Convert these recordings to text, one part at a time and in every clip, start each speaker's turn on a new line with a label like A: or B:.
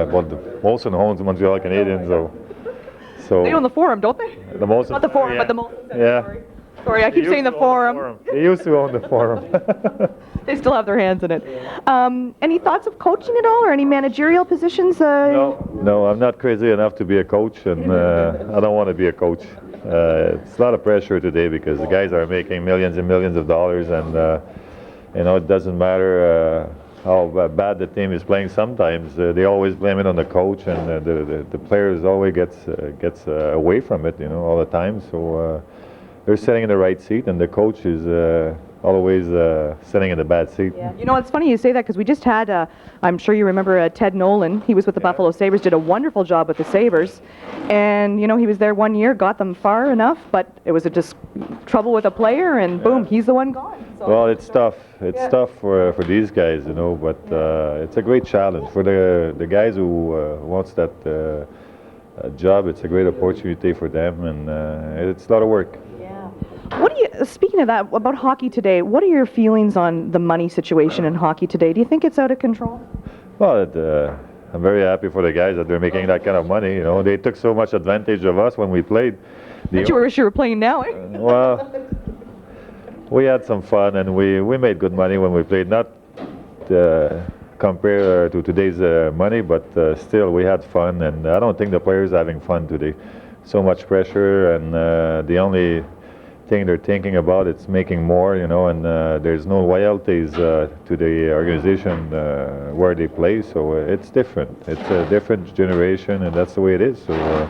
A: But the Molson owns Montreal Canadiens, so
B: They own the Forum, don't they?
A: the Molson.
B: Not the Forum,
A: yeah.
B: but the Molson Center.
A: Yeah.
B: Sorry, I keep saying the Forum.
A: They used to own the Forum.
B: They still have their hands in it. Any thoughts of coaching at all, or any managerial positions?
A: No, I'm not crazy enough to be a coach, and I don't want to be a coach. It's a lot of pressure today because the guys are making millions and millions of dollars, and it doesn't matter how bad the team is playing. Sometimes they always blame it on the coach, and the players always gets away from it, all the time. So they're sitting in the right seat, and the coach is always sitting in the bad seat.
B: Yeah. It's funny you say that because we just had, I'm sure you remember Ted Nolan. He was with the Buffalo Sabres, did a wonderful job with the Sabres. And, he was there 1 year, got them far enough, but it was just trouble with a player, and boom, he's the one gone. So,
A: well, it's tough. It's tough for these guys, but it's a great challenge. For the guys who wants that job, it's a great opportunity for them, and it's a lot of work.
B: Speaking of that, about hockey today, what are your feelings on the money situation in hockey today? Do you think it's out of control?
A: Well, I'm very happy for the guys that they're making that kind of money. They took so much advantage of us when we played.
B: But you wish you were playing now, eh?
A: Well, we had some fun, and we made good money when we played. Not compared to today's money, but still we had fun, and I don't think the players are having fun today. So much pressure, and the only thing they're thinking about is making more, and there's no loyalties to the organization where they play, so it's different. It's a different generation, and that's the way it is. So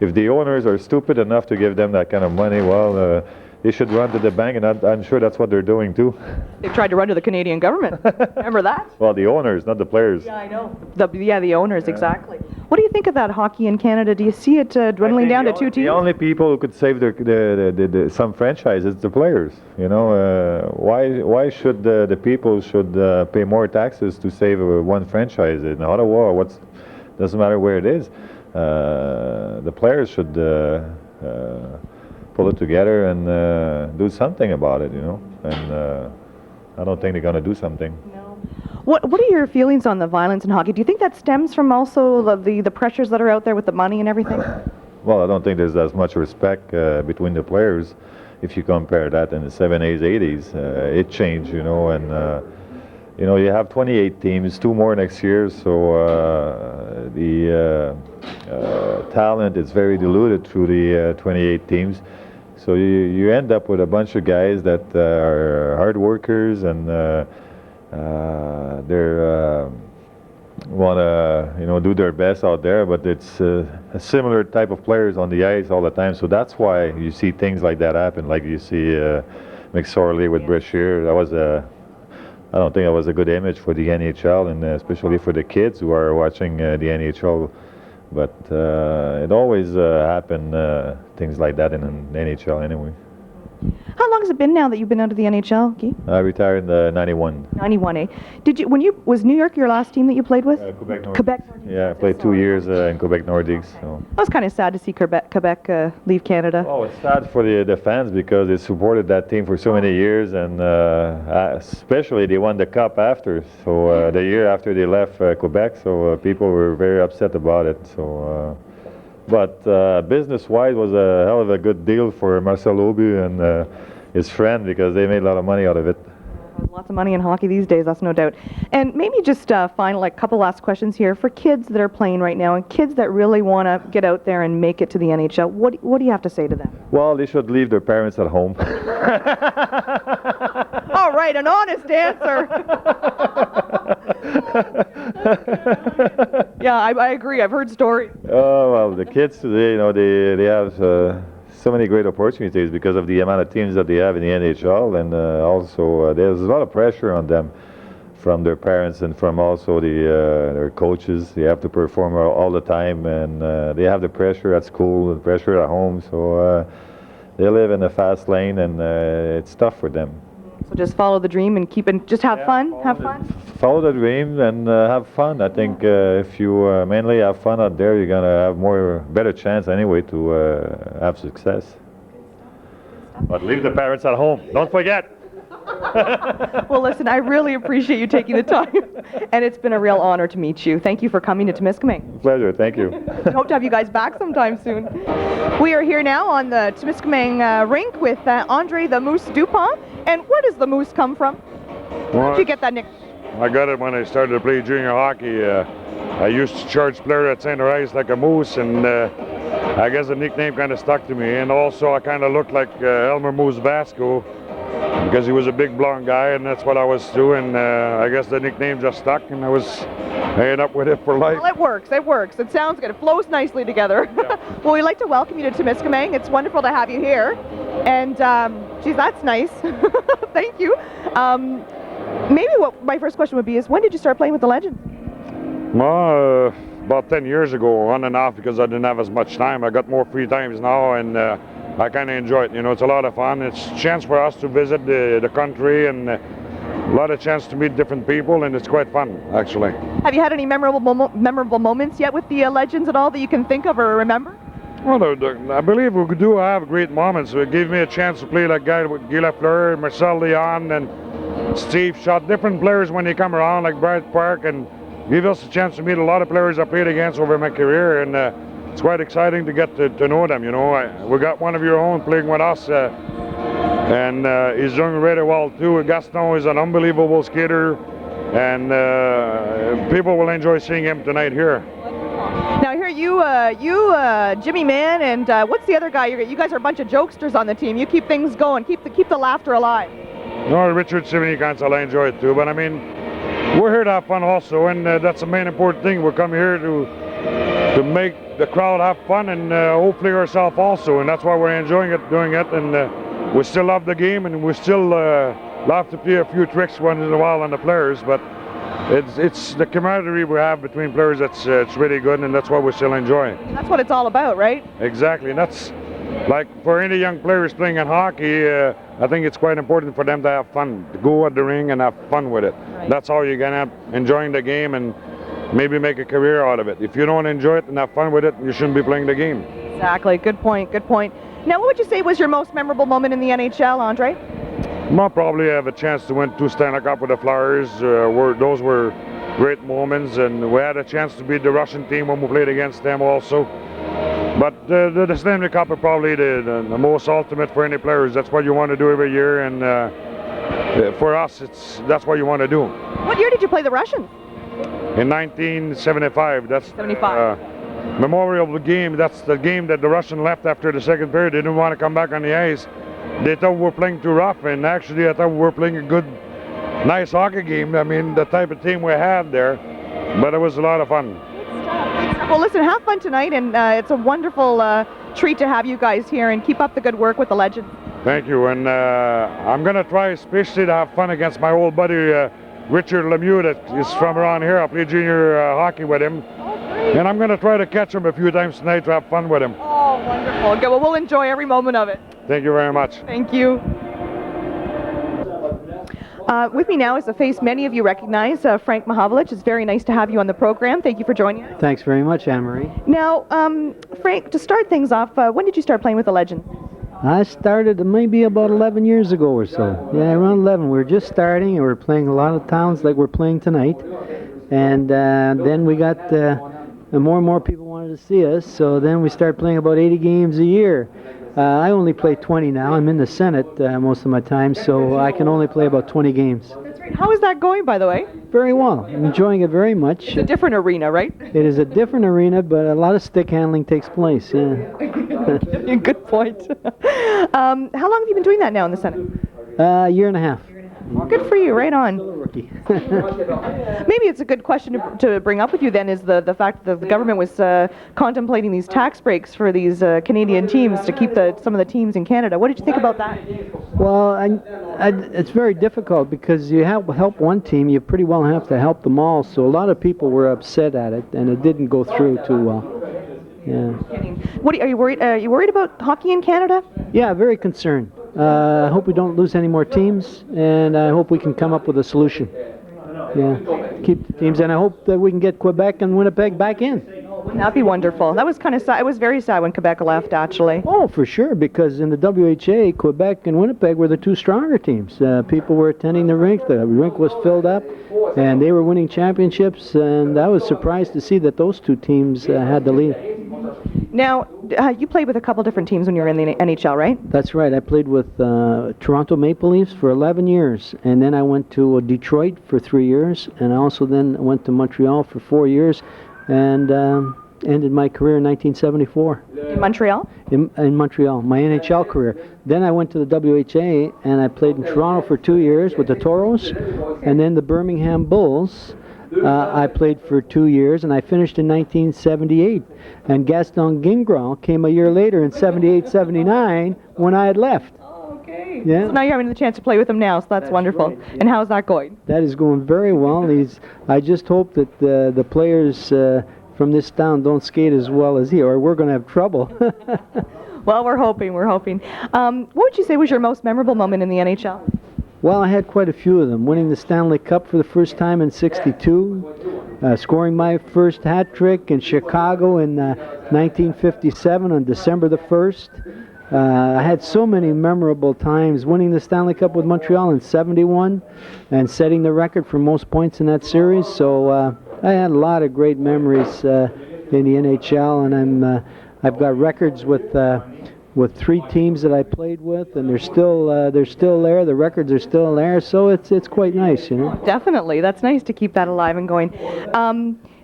A: if the owners are stupid enough to give them that kind of money, well, they should run to the bank, and I'm sure that's what they're doing too.
B: They've tried to run to the Canadian government. Remember that?
A: Well, the owners, not the players.
B: Yeah, I know. The owners, exactly. What do you think of that hockey in Canada? Do you see it dwindling down to two teams?
A: The only people who could save some franchises, the players. Why should the people should pay more taxes to save one franchise in Ottawa? Or doesn't matter where it is. The players should pull it together and do something about it, And I don't think they're going to do something.
B: No. What are your feelings on the violence in hockey? Do you think that stems from also the pressures that are out there with the money and everything?
A: Well, I don't think there's as much respect between the players. If you compare that in the 70s, 80s, it changed, and you have 28 teams, 2 more next year, so the talent is very diluted through the 28 teams. So you end up with a bunch of guys that are hard workers, and they're want to do their best out there, but it's a similar type of players on the ice all the time. So that's why you see things like that happen. Like you see McSorley with Brashear. I don't think that was a good image for the NHL, and especially for the kids who are watching the NHL. But it always happen things like that in the NHL anyway.
B: How long has it been now that you've been out of the NHL, Guy?
A: I retired in 91.
B: 91, eh? Was New York your last team that you played with?
A: Quebec Nordiques.
B: Quebec.
A: Yeah, I played 2 years in Quebec Nordiques. So.
B: That was kind of sad to see Quebec leave Canada.
A: Oh, it's sad for the fans because they supported that team for so many years, and especially they won the cup after. So the year after they left Quebec, so people were very upset about it. So. But business-wise, was a hell of a good deal for Marcel Aubé and his friend, because they made a lot of money out of it.
B: Lots of money in hockey these days, that's no doubt. And maybe just final, couple last questions here for kids that are playing right now and kids that really want to get out there and make it to the NHL. What do you have to say to them?
A: Well, they should leave their parents at home.
B: All right, an honest answer. Yeah, I agree. I've heard stories.
A: Oh, well, the kids today, they have so many great opportunities because of the amount of teams that they have in the NHL, and also there's a lot of pressure on them from their parents and from also their coaches. They have to perform all the time, and they have the pressure at school, the pressure at home, so they live in a fast lane, and it's tough for them.
B: So just follow the dream and just have fun.
A: Follow the dream and have fun. I think if you mainly have fun out there, you're gonna have better chance anyway to have success. But leave the parents at home. Don't forget.
B: Well, listen, I really appreciate you taking the time, and it's been a real honor to meet you. Thank you for coming to Temiskaming.
A: Pleasure, thank you.
B: Hope to have you guys back sometime soon. We are here now on the Temiskaming rink with Andre the Moose Dupont. And where does the Moose come from? Where did you get that nickname?
C: I got it when I started to play junior hockey. I used to charge player at center ice like a moose, and I guess the nickname kind of stuck to me. And also I kind of looked like Elmer Moose Vasco because he was a big blonde guy, and that's what I was doing. I guess the nickname just stuck, and I ended up with it for life.
B: Well, it works. It works. It sounds good. It flows nicely together.
C: Yeah.
B: Well, we'd like to welcome you to Temiskaming. It's wonderful to have you here. And, geez, that's nice. Thank you. Maybe what my first question would be is, when did you start playing with the Legends?
C: Well, about 10 years ago, on and off, because I didn't have as much time. I got more free times now, and I kind of enjoy it. You know, it's a lot of fun. It's a chance for us to visit the country, and a lot of chance to meet different people, and it's quite fun, actually.
B: Have you had any memorable moments yet with the Legends at all that you can think of or remember?
C: Well, I believe we do have great moments. It gave me a chance to play like guy with Guy Lafleur, Marcel Leon, and Steve Schott, different players when they come around, like Brad Park, and give us a chance to meet a lot of players I played against over my career, and it's quite exciting to get to know them. You know, we got one of your own playing with us, and he's doing really well too. Gaston is an unbelievable skater, and people will enjoy seeing him tonight here.
B: Now here you, Jimmy Mann, and what's the other guy? You guys are a bunch of jokesters on the team. You keep things going, keep the laughter alive.
C: No, Richard Simony-Cancel, I enjoy it too, but I mean, we're here to have fun also, and that's the main important thing. We come here to make the crowd have fun, and hopefully ourselves also, and that's why we're enjoying it, doing it, and we still love the game, and we still love to play a few tricks once in a while on the players, but it's the camaraderie we have between players that's it's really good, and that's what we still enjoy.
B: And that's what it's all about, right?
C: Exactly, and that's like for any young players playing in hockey, I think it's quite important for them to have fun, to go at the ring and have fun with it. Right. That's how you're gonna enjoying the game and maybe make a career out of it. If you don't enjoy it and have fun with it, you shouldn't be playing the game.
B: Exactly. Good point. Good point. Now, what would you say was your most memorable moment in the NHL, Andre?
C: I'll probably have a chance to win 2 Stanley Cup with the Flyers. Those were great moments, and we had a chance to beat the Russian team when we played against them also. But the Stanley Cup is probably the most ultimate for any players. That's what you want to do every year, and for us, that's what you want to do.
B: What year did you play the Russians?
C: In 1975. That's
B: 75.
C: Memorial game. That's the game that the Russians left after the second period. They didn't want to come back on the ice. They thought we were playing too rough, and actually I thought we were playing a good, nice hockey game. I mean, the type of team we had there, but it was a lot of fun.
B: Well, listen, have fun tonight, and it's a wonderful treat to have you guys here, and keep up the good work with the Legends.
C: Thank you, and I'm going to try especially to have fun against my old buddy Richard Lemieux that is from around here. I play junior hockey with him, and I'm going to try to catch him a few times tonight to have fun with him.
B: Oh, wonderful. Okay, well, we'll enjoy every moment of it.
C: Thank you very much.
B: Thank you. With me now is a face many of you recognize, Frank Mahovlich. It's very nice to have you on the program. Thank you for joining us.
D: Thanks very much, Anne-Marie.
B: Now, Frank, to start things off, when did you start playing with the Legends?
D: I started maybe about 11 years ago or so. Yeah, around 11. We were just starting, and we were playing a lot of towns like we're playing tonight. And then we got more and more people wanted to see us, so then we started playing about 80 games a year. I only play 20 now. I'm in the Senate most of my time, so I can only play about 20 games.
B: That's right. How is that going, by the way?
D: Very well. I'm enjoying it very much.
B: It's a different arena, right?
D: It is a different arena, but a lot of stick handling takes place. Yeah.
B: Good point. How long have you been doing that now in the Senate?
D: A year and a half.
B: Well, good for you, right on.
D: Rookie.
B: Maybe it's a good question to bring up with you then, is the fact that the government was contemplating these tax breaks for these Canadian teams to keep some of the teams in Canada. What did you think about that?
D: Well, it's very difficult because you help one team, you pretty well have to help them all. So a lot of people were upset at it, and it didn't go through too well. Yeah.
B: What are you worried? Are you worried about hockey in Canada?
D: Yeah, very concerned. I hope we don't lose any more teams, and I hope we can come up with a solution. Yeah, keep the teams, and I hope that we can get Quebec and Winnipeg back in.
B: Wouldn't that be wonderful? That was kind of sad. It was very sad when Quebec left, actually.
D: Oh, for sure, because in the WHA, Quebec and Winnipeg were the two stronger teams. People were attending the rink. The rink was filled up, and they were winning championships, and I was surprised to see that those two teams had the lead.
B: Now, you played with a couple different teams when you were in the NHL, right?
D: That's right. I played with Toronto Maple Leafs for 11 years, and then I went to Detroit for 3 years, and I also then went to Montreal for 4 years, and ended my career in 1974.
B: In Montreal?
D: In Montreal, my NHL career. Then I went to the WHA, and I played in Toronto for 2 years with the Toros, and then the Birmingham Bulls. I played for 2 years, and I finished in 1978. And Gaston Gingras came a year later in 78-79 when I had left.
B: Oh, okay.
D: Yeah.
B: So now you're having the chance to play with him now, so that's wonderful.
D: right, yeah.
B: And how's that going?
D: That is going very well. I just hope that the players from this town don't skate as well as he, or we're going to have trouble.
B: Well, we're hoping. What would you say was your most memorable moment in the NHL?
D: Well, I had quite a few of them. Winning the Stanley Cup for the first time in '62, scoring my first hat trick in Chicago in 1957 on December the 1st. I had so many memorable times. Winning the Stanley Cup with Montreal in '71 and setting the record for most points in that series. So I had a lot of great memories in the NHL, and I've got records with 3 teams that I played with, and they're still there. The records are still there, so it's quite nice, you know.
B: Definitely. That's nice to keep that alive and going.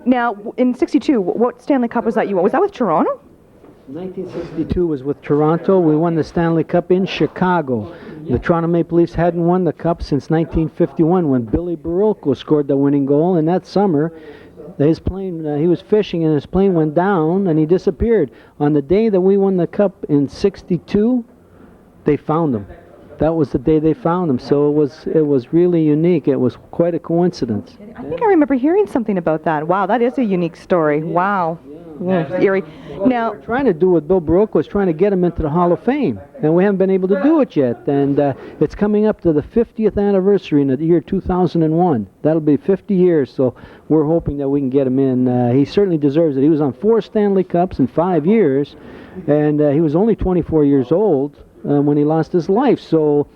B: Now, in '62, what Stanley Cup was that you won? Was that with Toronto?
D: 1962 was with Toronto. We won the Stanley Cup in Chicago. The Toronto Maple Leafs hadn't won the Cup since 1951 when Billy Barulko scored the winning goal, and that summer his plane, he was fishing and his plane went down and he disappeared. On the day that we won the Cup in '62, they found him. That was the day they found him, so it was really unique. It was quite a coincidence.
B: I think I remember hearing something about that. Wow, that is a unique story. Wow. Yeah, eerie. Now,
D: Trying to do what Bill Barulko was trying to get him into the Hall of Fame, and we haven't been able to do it yet. And it's coming up to the 50th anniversary in the year 2001. That'll be 50 years, so we're hoping that we can get him in. He certainly deserves it. He was on 4 Stanley Cups in 5 years, and he was only 24 years old when he lost his life. So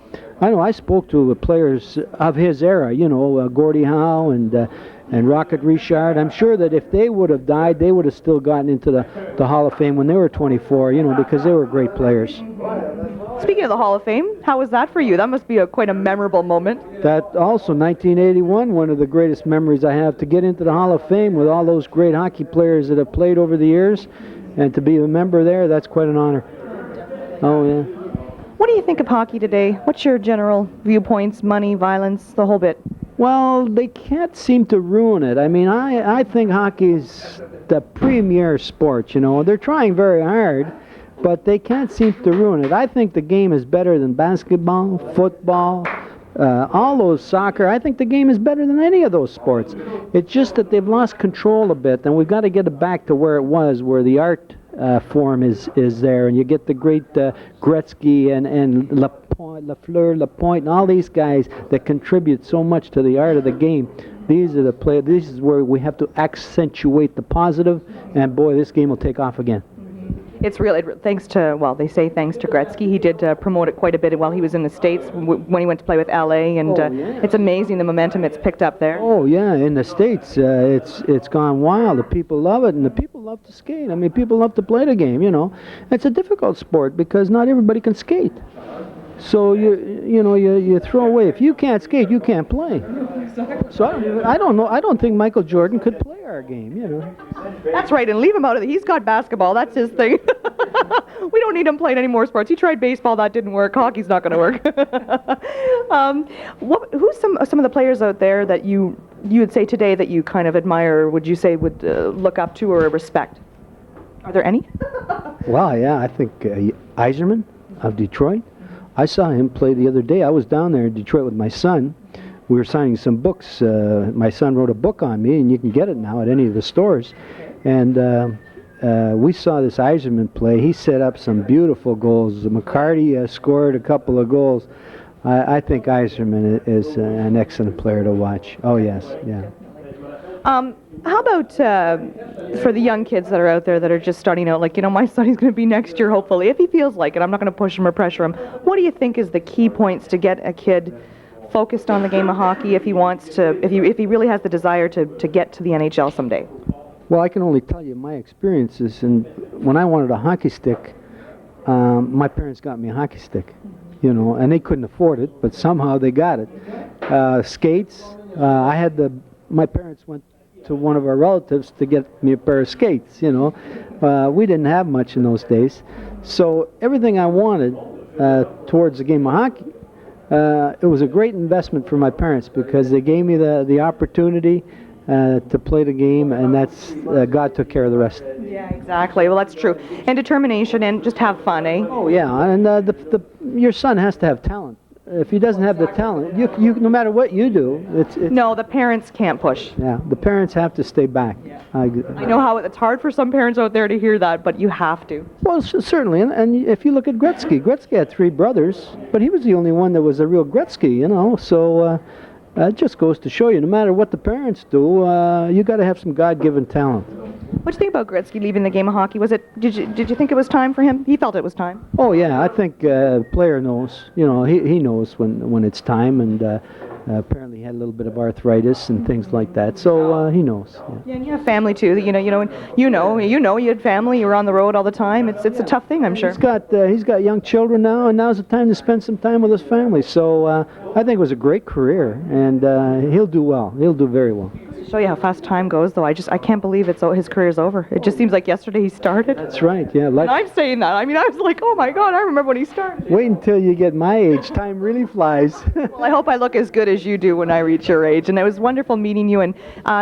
D: I know I spoke to players of his era, you know, Gordie Howe and Rocket Richard. I'm sure that if they would have died, they would have still gotten into the Hall of Fame when they were 24, you know, because they were great players.
B: speaking of the Hall of Fame, how was that for you? That must be quite a memorable moment.
D: That also, 1981, one of the greatest memories I have, to get into the Hall of Fame with all those great hockey players that have played over the years, and to be a member there, that's quite an honor. Oh, yeah.
B: What do you think of hockey today? What's your general viewpoints, money, violence, the whole bit?
D: Well, they can't seem to ruin it. I mean, I think hockey's the premier sport, you know. They're trying very hard, but they can't seem to ruin it. I think the game is better than basketball, football, all those soccer. I think the game is better than any of those sports. It's just that they've lost control a bit, and we've got to get it back to where it was, where the art form is there, and you get the great Gretzky and Lafleur, Lapointe, and all these guys that contribute so much to the art of the game. These are the play. This is where we have to accentuate the positive, and boy, this game will take off again.
B: It's really thanks to, well, they say thanks to Gretzky. He did promote it quite a bit while he was in the States when he went to play with LA, and it's amazing the momentum it's picked up there.
D: Oh yeah, in the States, it's gone wild. The people love it, and the people love to skate. I mean, people love to play the game. You know, it's a difficult sport because not everybody can skate. So you throw away. If you can't skate, you can't play. So I don't know. I don't think Michael Jordan could play our game. You know.
B: That's right, and leave him out of it. He's got basketball. That's his thing. We don't need him playing any more sports. He tried baseball. That didn't work. Hockey's not going to work. Who's some of the players out there that you would say today that you kind of admire, or would you say would look up to or respect? Are there any?
D: Well, yeah, I think Yzerman of Detroit. I saw him play the other day. I was down there in Detroit with my son. We were signing some books. My son wrote a book on me, and you can get it now at any of the stores. And we saw this Yzerman play. He set up some beautiful goals. McCarty scored a couple of goals. I think Yzerman is an excellent player to watch. Oh, yes, yeah.
B: How about for the young kids that are out there that are just starting out, like, my son is going to be next year, hopefully, if he feels like it. I'm not going to push him or pressure him. What do you think is the key points to get a kid focused on the game of hockey if he wants to, if he really has the desire to get to the NHL someday?
D: Well, I can only tell you my experiences, and when I wanted a hockey stick, my parents got me a hockey stick, and they couldn't afford it, but somehow they got it. Skates, my parents went to one of our relatives to get me a pair of skates, we didn't have much in those days, so everything I wanted towards the game of hockey, it was a great investment for my parents because they gave me the opportunity to play the game, and that's God took care of the rest.
B: Yeah, exactly. Well, that's true. And determination and just have fun, eh?
D: Oh yeah, and your son has to have talent. If he doesn't have the talent, you no matter what you do, it's
B: No, the parents can't push.
D: yeah. The parents have to stay back.
B: I know how it's hard for some parents out there to hear that, but you have to.
D: Well, certainly, and if you look at Gretzky had 3 brothers, but he was the only one that was a real Gretzky, So it just goes to show you, no matter what the parents do, you got to have some God-given talent.
B: What do you think about Gretzky leaving the game of hockey? Did you think it was time for him? He felt it was time.
D: Oh yeah, I think player knows. He knows when it's time, and apparently he had a little bit of arthritis and things like that, so he knows. Yeah.
B: Yeah, and you have family too. You had family. You were on the road all the time. It's a tough thing, I'm sure.
D: He's got young children now, and now's the time to spend some time with his family. So I think it was a great career, and he'll do well. He'll do very well.
B: To show you how fast time goes, though, I can't believe his career's over. It just seems like yesterday he started.
D: That's right. Yeah.
B: And I'm saying that. I mean, I was like, oh my God, I remember when he started.
D: Wait until you get my age. Time really flies.
B: Well, I hope I look as good as you do when I reach your age. And it was wonderful meeting you. And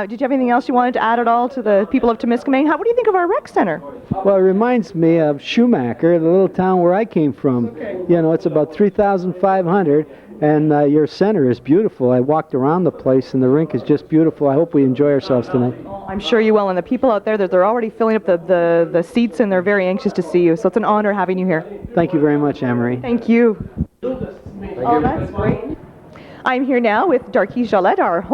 B: did you have anything else you wanted to add at all to the people of Temiskaming? What do you think of our rec center?
D: Well, it reminds me of Schumacher, the little town where I came from.
B: Okay.
D: It's about 3,500, and your center is beautiful. I walked around the place, and the rink is just beautiful. I hope we enjoy ourselves tonight.
B: I'm sure you will. And the people out there, they're already filling up the seats, and they're very anxious to see you. So it's an honor having you here.
D: Thank you very much, Anne-Marie.
B: Thank you. Oh, that's great. I'm here now with Darquise Jolette, our home